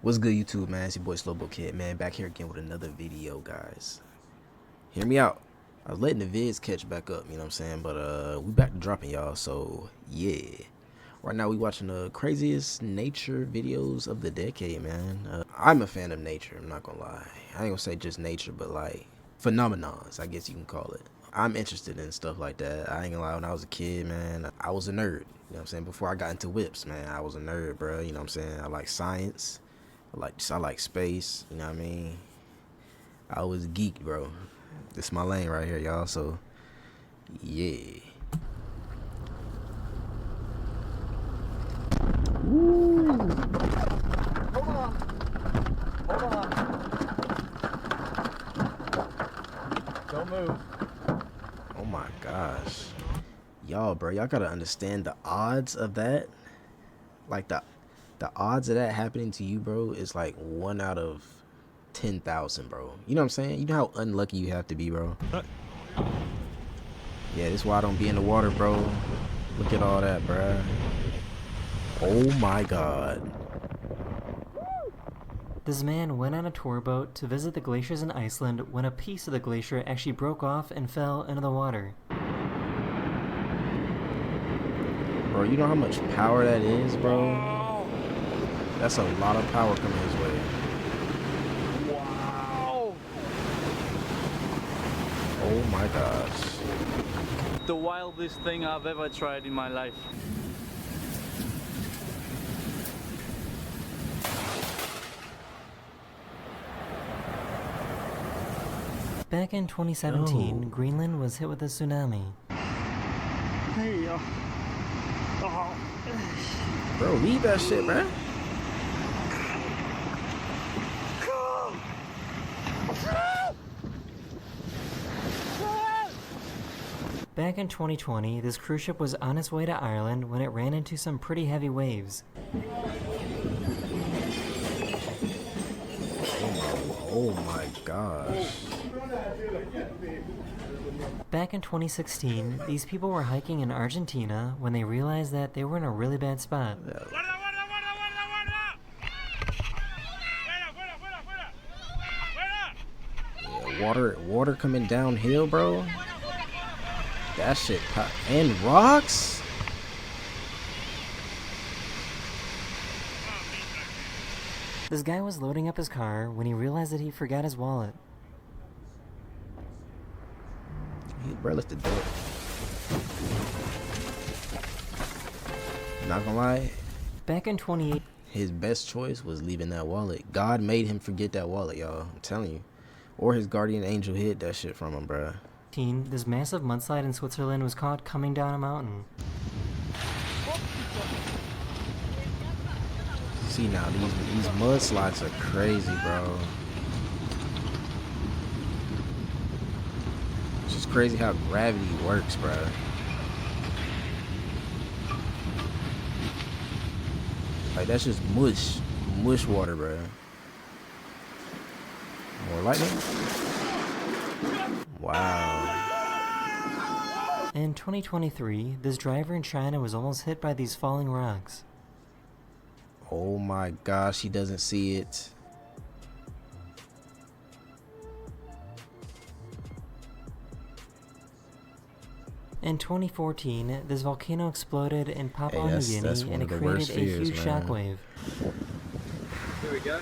What's good, YouTube, man? It's your boy Slowbo Kid, man. Back here again with another video, guys. Hear me out. I was letting the vids catch back up, you know what I'm saying? But we back to dropping, y'all. So yeah, right now we watching the craziest nature videos of the decade, man. I'm a fan of nature. I'm not gonna lie. I ain't gonna say just nature, but like phenomenons, I guess you can call it. I'm interested in stuff like that. I ain't gonna lie. When I was a kid, man, I was a nerd. You know what I'm saying? Before I got into whips, man, I was a nerd, bro. You know what I'm saying? I like science. I like space, you know what I mean? I was geeked, bro. This is my lane right here, y'all. So yeah. Woo. Hold on. Don't move. Oh my gosh. Y'all, bro, y'all gotta understand the odds of that. Like the odds of that happening to you, bro, is like 1 out of 10,000, bro. You know what I'm saying? You know how unlucky you have to be, bro. Yeah, this is why I don't be in the water, bro. Look at all that, bro. Oh my god. This man went on a tour boat to visit the glaciers in Iceland when a piece of the glacier actually broke off and fell into the water. Bro, you know how much power that is, bro? That's a lot of power coming his way. Wow! Oh my gosh. The wildest thing I've ever tried in my life. Back in 2017, Greenland was hit with a tsunami. Hey, Bro, leave that shit, man. Back in 2020, this cruise ship was on its way to Ireland when it ran into some pretty heavy waves. Oh my gosh. Back in 2016, these people were hiking in Argentina when they realized that they were in a really bad spot. Yeah, water coming downhill, bro. That shit pop. And rocks? This guy was loading up his car when he realized that he forgot his wallet. Bro, left the door. Not gonna lie. Back in 2018, his best choice was leaving that wallet. God made him forget that wallet, y'all. I'm telling you. Or his guardian angel hid that shit from him, bro. this massive mudslide in Switzerland was caught coming down a mountain. See now, these mudslides are crazy, bro. It's just crazy how gravity works, bro. Like, that's just mush water, bro. More lightning? Wow. In 2023, this driver in China was almost hit by these falling rocks. Oh my gosh, he doesn't see it. In 2014, this volcano exploded in Papua New Guinea and it created a huge shockwave. Here we go.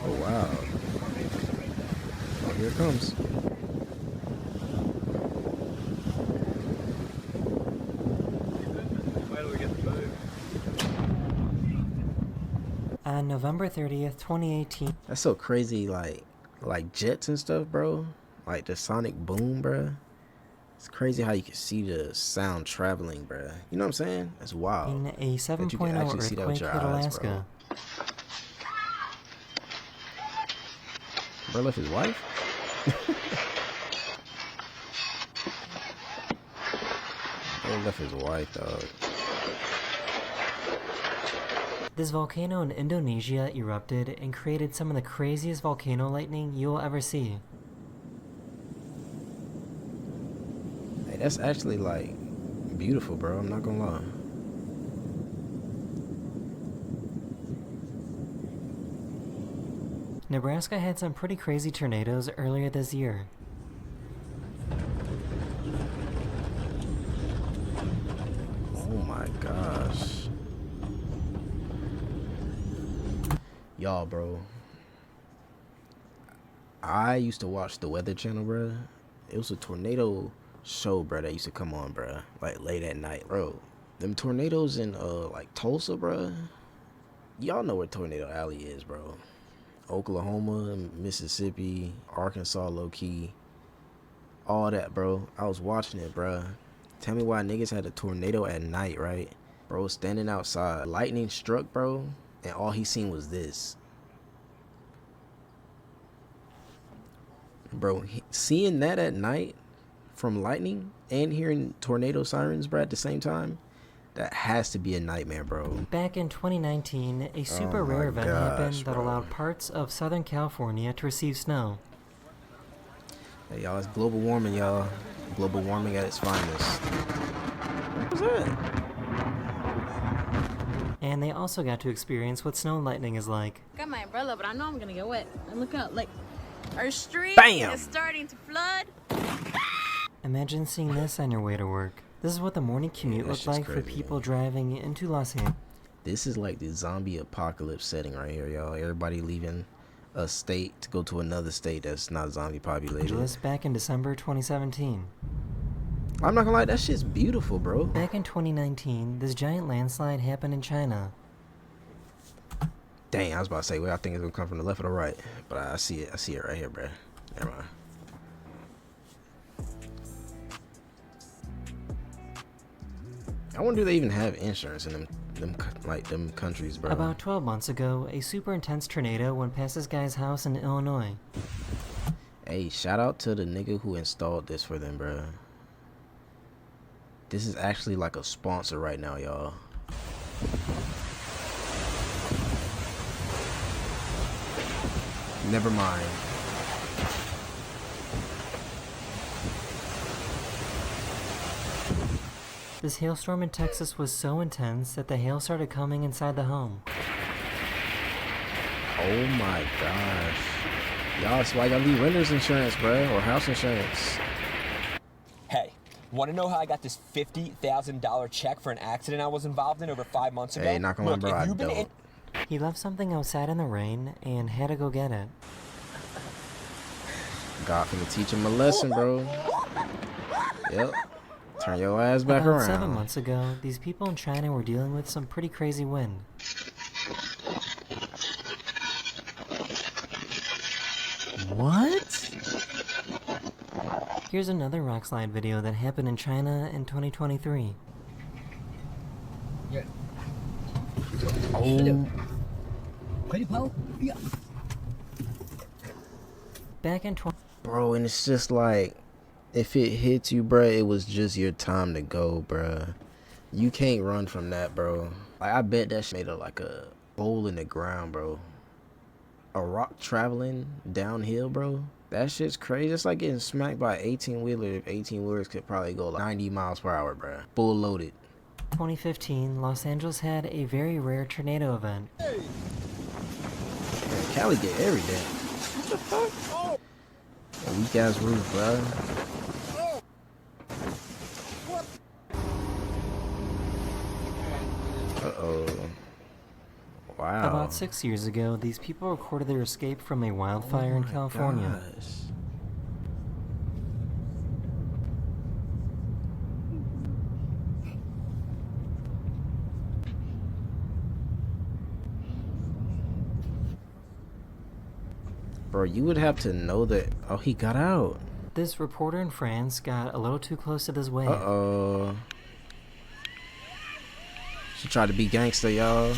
Oh wow. Oh, here it comes. Where do we get the move? On November 30th, 2018, That's so crazy, like jets and stuff, bro. Like the sonic boom, bro. It's crazy how you can see the sound traveling, bro. You know what I'm saying? That's wild. in a 7.0 earthquake hit Alaska. Bro left his wife? Bro left his wife, dog. This volcano in Indonesia erupted and created some of the craziest volcano lightning you will ever see. Hey, that's actually like beautiful, bro. I'm not gonna lie. Nebraska had some pretty crazy tornadoes earlier this year. Oh my gosh. Y'all, bro. I used to watch the Weather Channel, bro. It was a tornado show, bro, that used to come on, bro. Like late at night, bro. Them tornadoes in like Tulsa, bro. Y'all know where Tornado Alley is, bro. Oklahoma, Mississippi, Arkansas, low key. All that, bro. I was watching it, bro. Tell me why niggas had a tornado at night, right? Bro, standing outside. Lightning struck, bro, and all he seen was this. Bro, seeing that at night from lightning and hearing tornado sirens, bro, at the same time, that has to be a nightmare, bro. Back in 2019, a super my rare event happened gosh, that bro. allowed parts of Southern California to receive snow. Hey, y'all, it's global warming, y'all. Global warming at its finest. What's that? And they also got to experience what snow and lightning is like. Got my umbrella, but I know I'm gonna get wet. And look out, like, our street Bam! is starting to flood. Imagine seeing this on your way to work. This is what the morning commute that looked shit's like for crazy. people driving into Los Angeles. This is like the zombie apocalypse setting right here, y'all. Everybody leaving a state to go to another state that's not zombie populated. Back in December 2017. I'm not gonna lie, that shit's beautiful, bro. Back in 2019, this giant landslide happened in China. Dang, I was about to say, well, I think it's gonna come from the left or the right, but I see it. I see it right here, bro. Never mind. I wonder if they even have insurance in them countries, bro. About 12 months ago, a super intense tornado went past this guy's house in Illinois. Hey, shout out to the nigga who installed this for them, bro. This is actually like a sponsor right now, y'all. Never mind. This hailstorm in Texas was so intense that the hail started coming inside the home. Oh my gosh. Y'all, that's why I gotta leave renter's insurance, bro, or house insurance. Hey, want to know how I got this $50,000 check for an accident I was involved in over 5 months ago? Hey, not gonna lie, bro, if I you've been don't. He left something outside in the rain and had to go get it. God finna teach him a lesson, bro. Yep. Turn your ass back About around. 7 months ago, these people in China were dealing with some pretty crazy wind. What? Here's another rockslide video that happened in China in 2023. Oh, Back in bro, and it's just like, if it hits you, bro, it was just your time to go, bro. You can't run from that, bro. Like, I bet that shit made a, like a hole in the ground, bro. A rock traveling downhill, bro. That shit's crazy. It's like getting smacked by an 18-wheeler. If 18-wheelers could probably go like 90 miles per hour, bro. Full loaded. 2015, Los Angeles had a very rare tornado event. Man, Cali get everything. What the fuck? A weak ass roof, bro. Uh-oh. Wow. About 6 years ago, these people recorded their escape from a wildfire in California. Gosh. Bro, you would have to know that. Oh, he got out. This reporter in France got a little too close to this wave. Uh-oh. She tried to be gangster, y'all.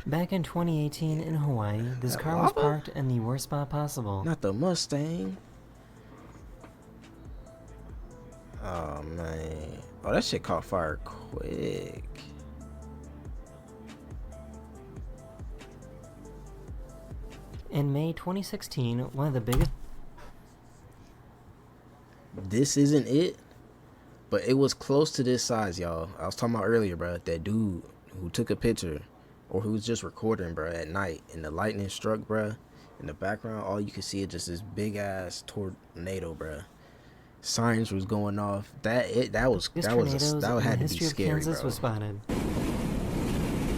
Back in 2018 in Hawaii, this That car was lava? parked in the worst spot possible. Not the Mustang. Oh, man. Oh, that shit caught fire quick. In May 2016, one of the biggest... This isn't it, but it was close to this size, y'all. I was talking about earlier, bro. That dude who took a picture or who was just recording, bro, at night, and the lightning struck, bro, in the background, all you could see is just this big ass tornado, bro. Sirens was going off. That had to be scary, Kansas bro. was spotted.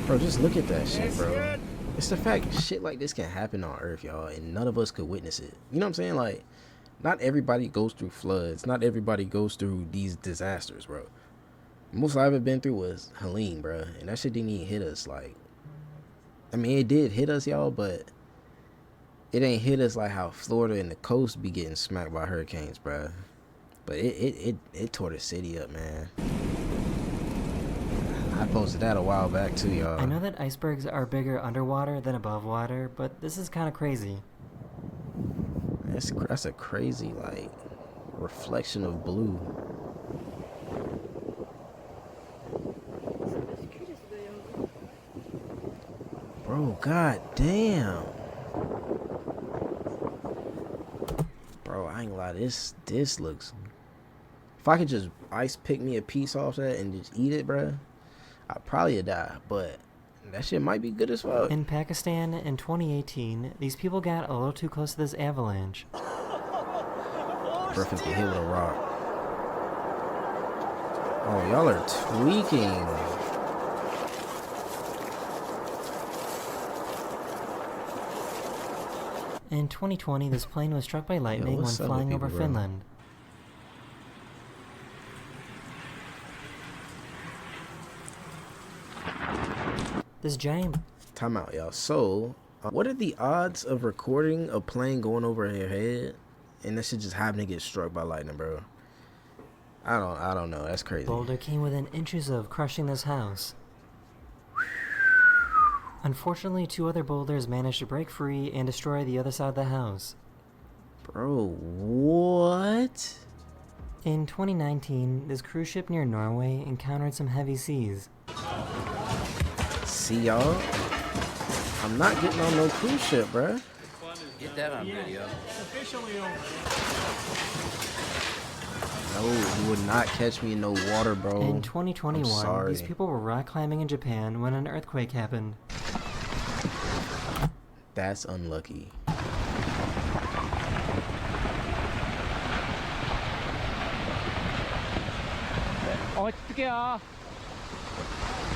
Bro, just look at that shit, bro. It's the fact shit like this can happen on Earth, y'all, and none of us could witness it. You know what I'm saying? Like, not everybody goes through floods. Not everybody goes through these disasters, bro. Most I've ever been through was Helene, bro, and that shit didn't even hit us. Like, I mean, it did hit us, y'all, but it ain't hit us like how Florida and the coast be getting smacked by hurricanes, bro. But it tore the city up, man. I posted that a while back too, y'all. I know that icebergs are bigger underwater than above water, but this is kind of crazy. That's a crazy, like, reflection of blue. Bro, god damn. Bro, I ain't gonna lie, this looks... If I could just ice pick me a piece off that and just eat it, bro, I'd probably die, but that shit might be good as fuck. In Pakistan in 2018, these people got a little too close to this avalanche. Bro, finna get hit with a rock. Oh, y'all are tweaking. In 2020, this plane was struck by lightning when what's up with flying over people, bro? Finland. This giant... Time out, y'all. So, what are the odds of recording a plane going over your head and that shit just happening to get struck by lightning, bro? I don't know. That's crazy. boulder came within inches of crushing this house. Unfortunately, 2 other boulders managed to break free and destroy the other side of the house. Bro, what? In 2019, this cruise ship near Norway encountered some heavy seas. See, y'all? I'm not getting on no cruise ship, bro. Get that on video. No, you would not catch me in no water, bro. In I'm 2021, sorry. these people were rock climbing in Japan when an earthquake happened. That's unlucky.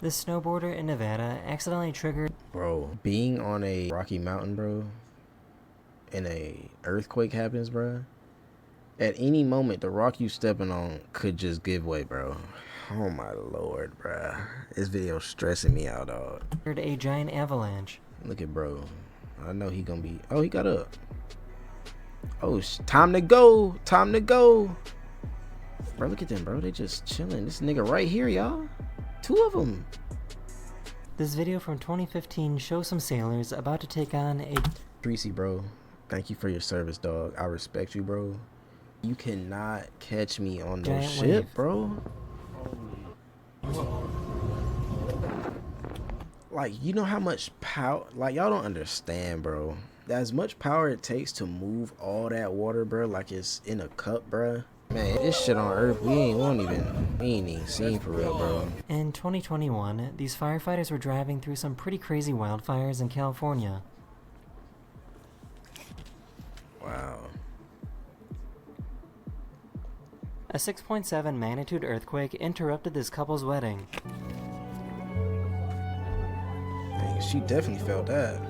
This snowboarder in Nevada accidentally triggered... Bro, being on a rocky mountain, bro, and a earthquake happens, bro, at any moment, the rock you stepping on could just give way, bro. Oh my lord, bro. This video's stressing me out, dog. a giant avalanche. Look at bro. I know he gonna be... Oh, he got up. Oh, time to go. Time to go. Bro, look at them, bro. They just chilling. This nigga right here, y'all. 2 of them. This video from 2015 shows some sailors about to take on a... Greasy, bro. Thank you for your service, dog. I respect you, bro. You cannot catch me on no giant ship, wave. bro. Like, you know how much power... Like, y'all don't understand, bro. As much power it takes to move all that water, bro, like it's in a cup, bro. Man, this shit on Earth, we ain't even seen for real, bro. In 2021, these firefighters were driving through some pretty crazy wildfires in California. Wow. A 6.7 magnitude earthquake interrupted this couple's wedding. Dang, she definitely felt that.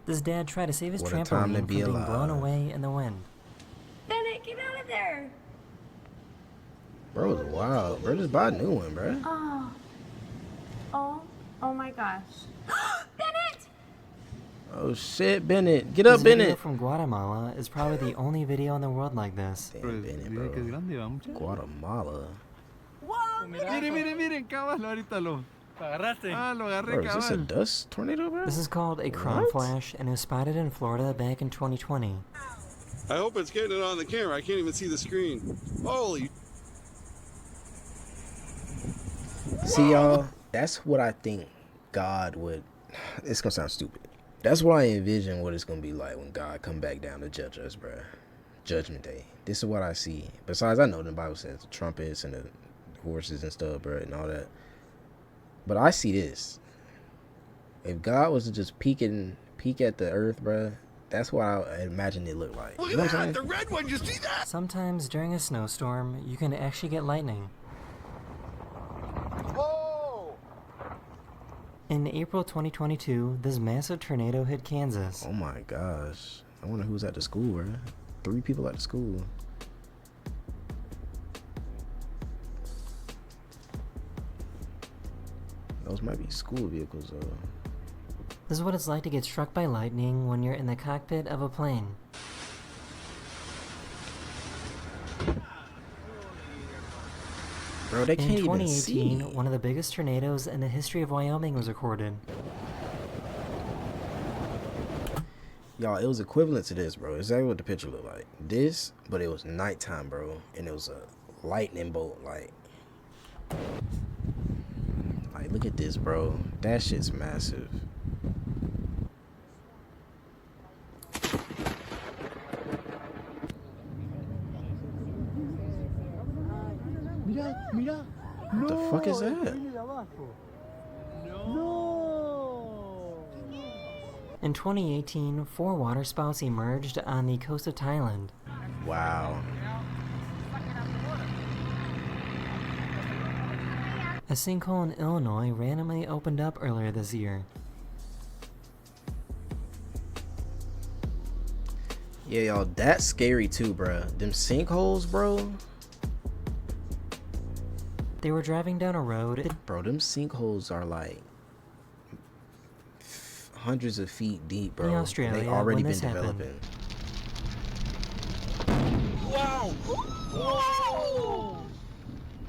This dad tried to save his What a time trampoline to from be being alive. blown away in the wind. Bennett, get out of there! Bro, it's wild. Bro, just buy a new one, bro. Oh my gosh. Bennett! Oh shit, Bennett. Get up, This video Bennett. from Guatemala is probably the only video in the world like this. Damn, Bennett, bro. Guatemala. Whoa! Miren, cabal, ahorita lo agarraste. Ah, lo agarré, Bro, is this a cabal. dust tornado, bro? This is called a crown What? flash and it was spotted in Florida back in 2020. I hope it's getting it on the camera. I can't even see the screen. Holy. See, y'all, that's what I think God would... It's gonna sound stupid. That's what I envision what it's gonna be like when God come back down to judge us, bruh. Judgment Day. This is what I see. Besides, I know the Bible says the trumpets and the horses and stuff, bro, and all that. But I see this. If God was to just peek at the earth, bro, that's what I imagine it looked like. Look You know at what I'm that! saying? The red one, you see that? Sometimes during a snowstorm, you can actually get lightning. Whoa! In April 2022, this massive tornado hit Kansas. Oh my gosh. I wonder who's at the school, bro. 3 people at the school. Those might be school vehicles, though. This is what it's like to get struck by lightning when you're in the cockpit of a plane. Bro, they can't In even see. 2018, one of the biggest tornadoes in the history of Wyoming was recorded. Y'all, it was equivalent to this, bro. Exactly what the picture looked like. This, but it was nighttime, bro. And it was a lightning bolt, like, look at this, bro. That shit's massive. What the fuck is that? In 2018, 4 waterspouts emerged on the coast of Thailand. Wow. A sinkhole in Illinois randomly opened up earlier this year. Yeah, y'all, that's scary too, bro. Them sinkholes, bro. They were driving down a road. Bro, them sinkholes are like hundreds of feet deep, bro. In Australia, they already when been this happened. developing. Wow! Whoa!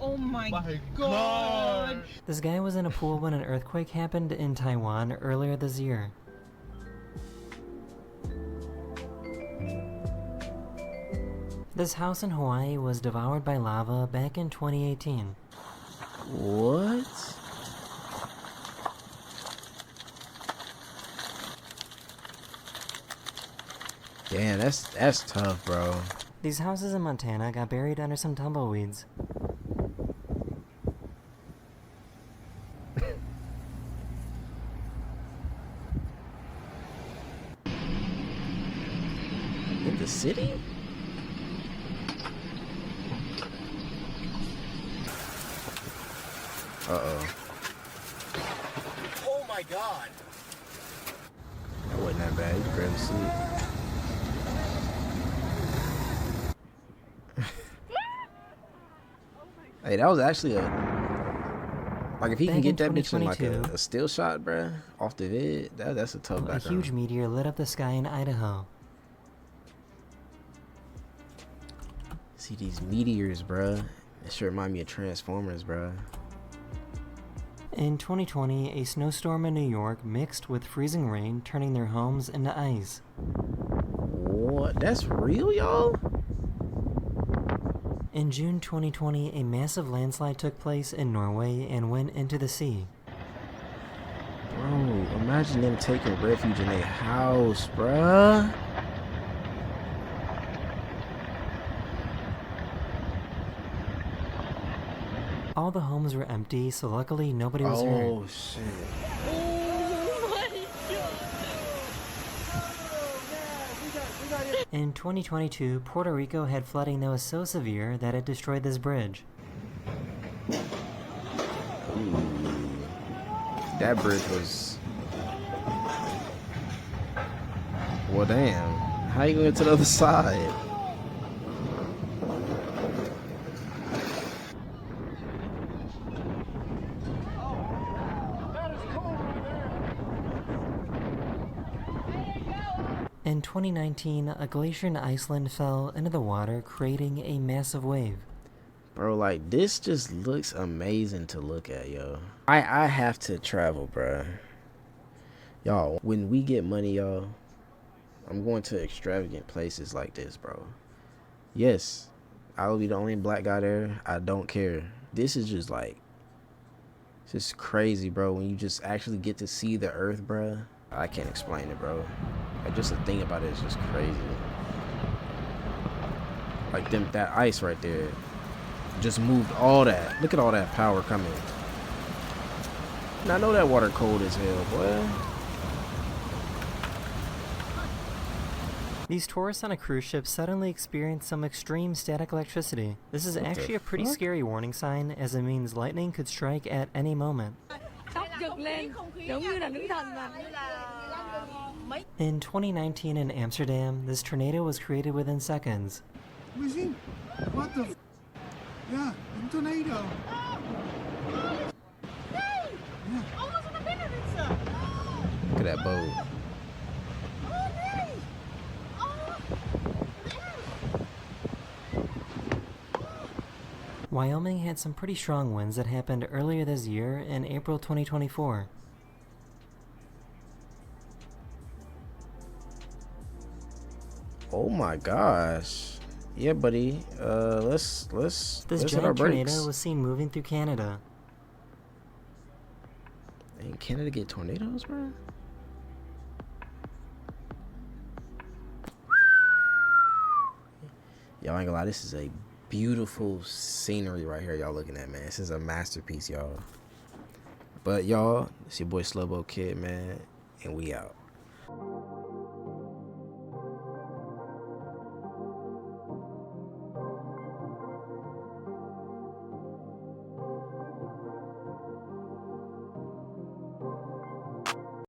Oh my god! This guy was in a pool when an earthquake happened in Taiwan earlier this year. This house in Hawaii was devoured by lava back in 2018. What? Damn, that's tough, bro. These houses in Montana got buried under some tumbleweeds. In the city? Uh-oh. Oh my god! That wasn't that bad. You could barely see it. Hey, that was actually like if he can Back get in that bitch in like 2022, a still shot, bruh, off the vid, that's a tough A background. huge meteor lit up the sky in Idaho. See these meteors, bruh. That sure remind me of Transformers, bruh. In 2020, a snowstorm in New York mixed with freezing rain, turning their homes into ice. What? That's real, y'all? In June 2020, a massive landslide took place in Norway and went into the sea. Bro, imagine them taking refuge in their house, bruh. All the homes were empty, so luckily nobody was hurt. Oh, shit. Oh my god! In 2022, Puerto Rico had flooding that was so severe that it destroyed this bridge. That bridge was... Well, damn. How you going to the other side? In 2019, a glacier in Iceland fell into the water, creating a massive wave. Bro, like, this just looks amazing to look at, yo. I have to travel, bro. Y'all, when we get money, y'all, I'm going to extravagant places like this, bro. Yes, I will be the only black guy there. I don't care. This is just like, it's just crazy, bro. When you just actually get to see the earth, bro. I can't explain it, bro. Like, just the thing about it is just crazy. Like that ice right there just moved all that. Look at all that power coming. And I know that water cold as hell, boy. These tourists on a cruise ship suddenly experience some extreme static electricity. This is actually a pretty scary warning sign, as it means lightning could strike at any moment. In 2019 in Amsterdam, this tornado was created within seconds. What the Yeah, a tornado. Look at that boat. Wyoming had some pretty strong winds that happened earlier this year in April 2024. Oh my gosh. Yeah, buddy. Let's This hit our giant brakes. tornado was seen moving through Canada. Ain't Canada get tornadoes, bro? Y'all ain't gonna lie, this is a beautiful scenery right here y'all looking at, man. This is a masterpiece, y'all. But y'all, it's your boy Slowbo Kid, man, and we out.